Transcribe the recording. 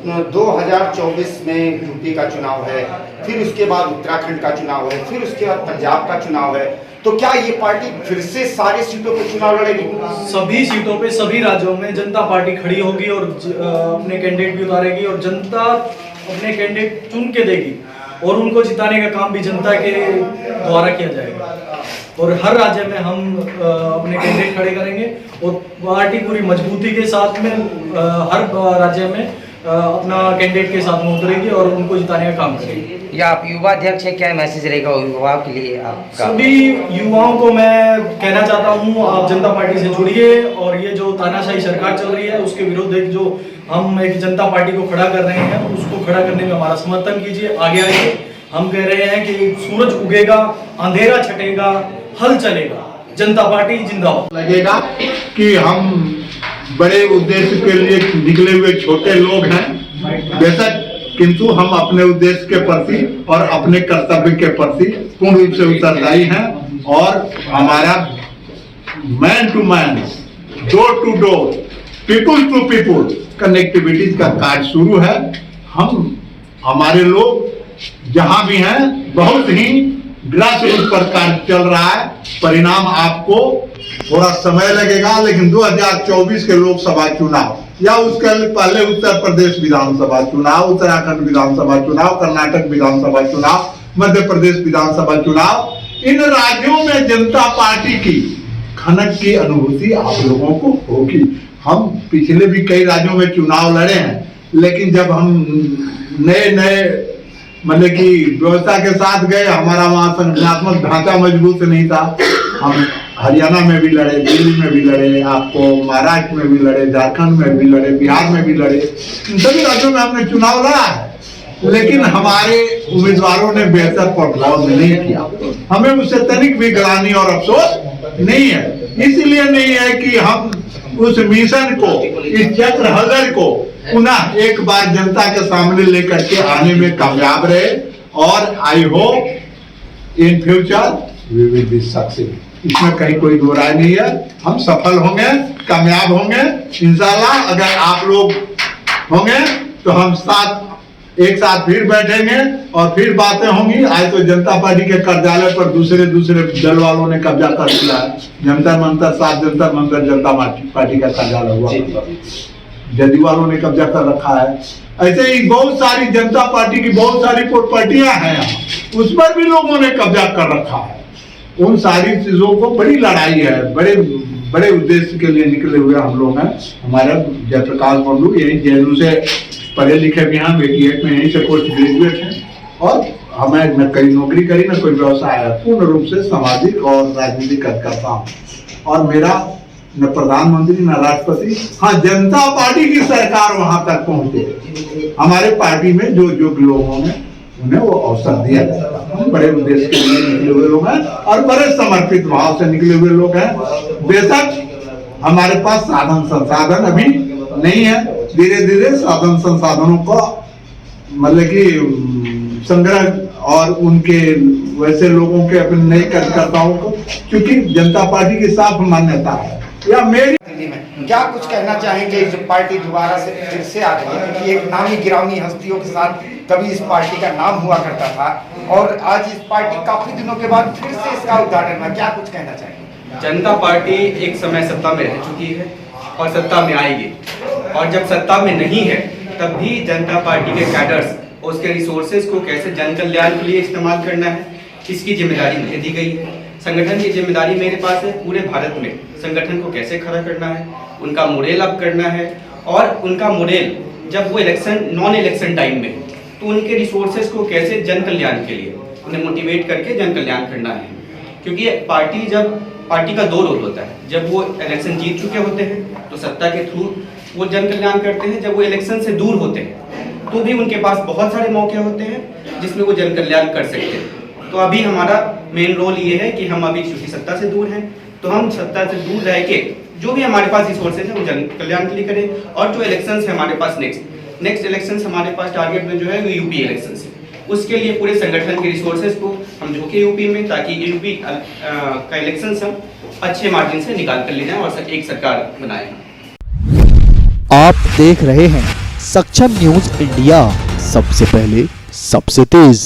2024 में यूपी का चुनाव है, फिर उसके बाद उत्तराखंड का चुनाव है, फिर उसके बाद पंजाब का चुनाव है, तो क्या ये पार्टी फिर से सारे सीटों पे चुनाव लड़ेगी? सभी सीटों पे सभी राज्यों में जनता पार्टी खड़ी होगी और अपने कैंडिडेट भी उतारेगी और जनता अपने कैंडिडेट चुन के देगी और उनको जिताने का काम भी जनता के द्वारा किया जाएगा और हर राज्य में हम अपने कैंडिडेट खड़े करेंगे और पार्टी पूरी मजबूती के साथ में हर राज्य में अपना कैंडिडेट के साथ में उतरेगी और उनको जिताने का काम करेगी। या आप युवा अध्यक्ष है, क्या मैसेज रहेगा युवाओं के लिए आपका? सभी युवाओं को मैं कहना चाहता हूं, आप जनता पार्टी से जुड़िए और ये जो तानाशाही सरकार चल रही है उसके विरुद्ध एक जो हम एक जनता पार्टी को खड़ा कर रहे हैं उसको खड़ा करने में हमारा समर्थन कीजिए, आगे आइए। हम कह रहे हैं कि सूरज उगेगा, अंधेरा छटेगा, हल चलेगा, जनता पार्टी जिंदाबाद। लगेगा कि हम बड़े उद्देश्य के लिए निकले हुए छोटे लोग हैं बेशक, किंतु हम अपने उद्देश्य के प्रति और अपने कर्तव्य के प्रति पूर्ण रूप से उत्तरदायी हैं और हमारा man to man, door to door, people to people connectivity का कार्य शुरू है। हमारे लोग जहां भी हैं बहुत ही ग्रास रूट पर कार्य चल रहा है। परिणाम आपको थोड़ा समय लगेगा, लेकिन 2024 के लोकसभा चुनाव या उसके पहले उत्तर प्रदेश विधानसभा चुनाव, उत्तराखंड विधानसभा चुनाव, कर्नाटक विधानसभा चुनाव, मध्य प्रदेश विधानसभा चुनाव, इन राज्यों में जनता पार्टी की खनक की अनुभूति आप लोगों को होगी। हम पिछले भी कई राज्यों में चुनाव लड़े हैं, लेकिन जब हम नए मतलब कि व्यवस्था के साथ गए, हमारा वहाँ संगठनात्मक ढांचा मजबूत नहीं था। हम हरियाणा में भी लड़े, दिल्ली में भी लड़े, आपको महाराष्ट्र में भी लड़े, झारखंड में भी लड़े, बिहार में भी लड़े, इन सभी राज्यों में हमने चुनाव लड़ा है, लेकिन हमारे उम्मीदवारों ने बेहतर परफॉर्म नहीं किया। हमें उससे तनिक भी ग्लानि और अफसोस नहीं है। इसलिए नहीं है कि हम उस मिशन को, इस चक्रहगर को पुनः एक बार जनता के सामने लेकर के आने में कामयाब रहे और I hope in future we will be successful. इसमें कहीं कोई दो राय नहीं है। हम सफल होंगे, कामयाब होंगे इंशाल्लाह। अगर आप लोग होंगे तो हम एक साथ फिर बैठेंगे और फिर बातें होंगी। आज तो जनता पार्टी के कार्यालय पर दूसरे दल वालों ने कब्जा कर लिया है। जंतर मंतर, 7 जंतर मंतर जनता पार्टी का कार्यालय हुआ, जदयू वालों ने कब्जा कर रखा है। ऐसे ही बहुत सारी जनता पार्टी की बहुत सारी प्रॉपर्टियां हैं, उस पर भी लोगों ने कब्जा कर रखा है। उन सारी चीजों को बड़ी लड़ाई है, बड़े उद्देश्य के लिए निकले हुए हम लोग हैं। हमारे जयप्रकाश बंधु यही जेएनयू से पढ़े लिखे भी हैं, 88 में यहीं से पोस्ट ग्रेजुएट हैं और हमें न कहीं नौकरी करी न कोई व्यवसाय है। पूर्ण रूप से सामाजिक और राजनीतिक करता हूँ और मेरा न प्रधानमंत्री न राष्ट्रपति, हाँ जनता पार्टी की सरकार वहां तक पहुंचे। हमारे पार्टी में जो लोगों ने उन्हें वो अवसर दिया जाता। हम बड़े उद्देश्य के लिए निकले हुए लोग हैं और बड़े समर्पित भाव से निकले हुए लोग हैं। बेशक हमारे पास साधन संसाधन अभी नहीं है, धीरे धीरे साधन संसाधनों को मतलब कि संग्रह और उनके वैसे लोगों के अपने नए कार्यकर्ताओं को, क्योंकि जनता पार्टी की साफ मान्यता है या मेरी में क्या कुछ कहना चाहेंगे जो पार्टी दोबारा से फिर से आ रही है? क्योंकि एक नामी गिरामी हस्तियों के साथ कभी इस पार्टी का नाम हुआ करता था और आज इस पार्टी काफी दिनों के बाद फिर से इसका उद्घाटन हुआ, क्या कुछ कहना चाहेंगे? जनता पार्टी एक समय सत्ता में रह चुकी है और सत्ता में आएगी, और जब सत्ता में नहीं है तब भी जनता पार्टी के कैडर्स उसके रिसोर्सेज को कैसे जन कल्याण के लिए इस्तेमाल करना है, इसकी जिम्मेदारी मुझे दी गई है। संगठन की जिम्मेदारी मेरे पास है, पूरे भारत में संगठन को कैसे खड़ा करना है, उनका मॉडल अप करना है और उनका मॉडल जब वो नॉन इलेक्शन टाइम में तो उनके रिसोर्सेज को कैसे जन कल्याण के लिए उन्हें मोटिवेट करके जन कल्याण करना है। क्योंकि पार्टी का 2 रोल होता है, जब वो इलेक्शन जीत चुके होते हैं तो सत्ता के थ्रू वो जन कल्याण करते हैं, जब वो इलेक्शन से दूर होते हैं तो भी उनके पास बहुत सारे मौके होते हैं जिसमें वो जन कल्याण कर सकते हैं। तो अभी हमारा मेन रोल ये है कि हम अभी चूंकि सत्ता से दूर हैं तो हम सत्ता से दूर रह के जो भी हमारे पास रिसोर्सेज है वो जन कल्याण के लिए करें। और जो इलेक्शंस है हमारे पास नेक्स्ट इलेक्शंस हमारे पास टारगेट में जो है वो यूपी इलेक्शंस है, उसके लिए पूरे संगठन के रिसोर्सेज को हम झोंके यूपी में, ताकि यूपी का इलेक्शंस हम अच्छे मार्जिन से निकाल कर ले जाएं और एक सरकार बनाएं। आप देख रहे हैं सक्षम न्यूज इंडिया, सबसे पहले सबसे तेज।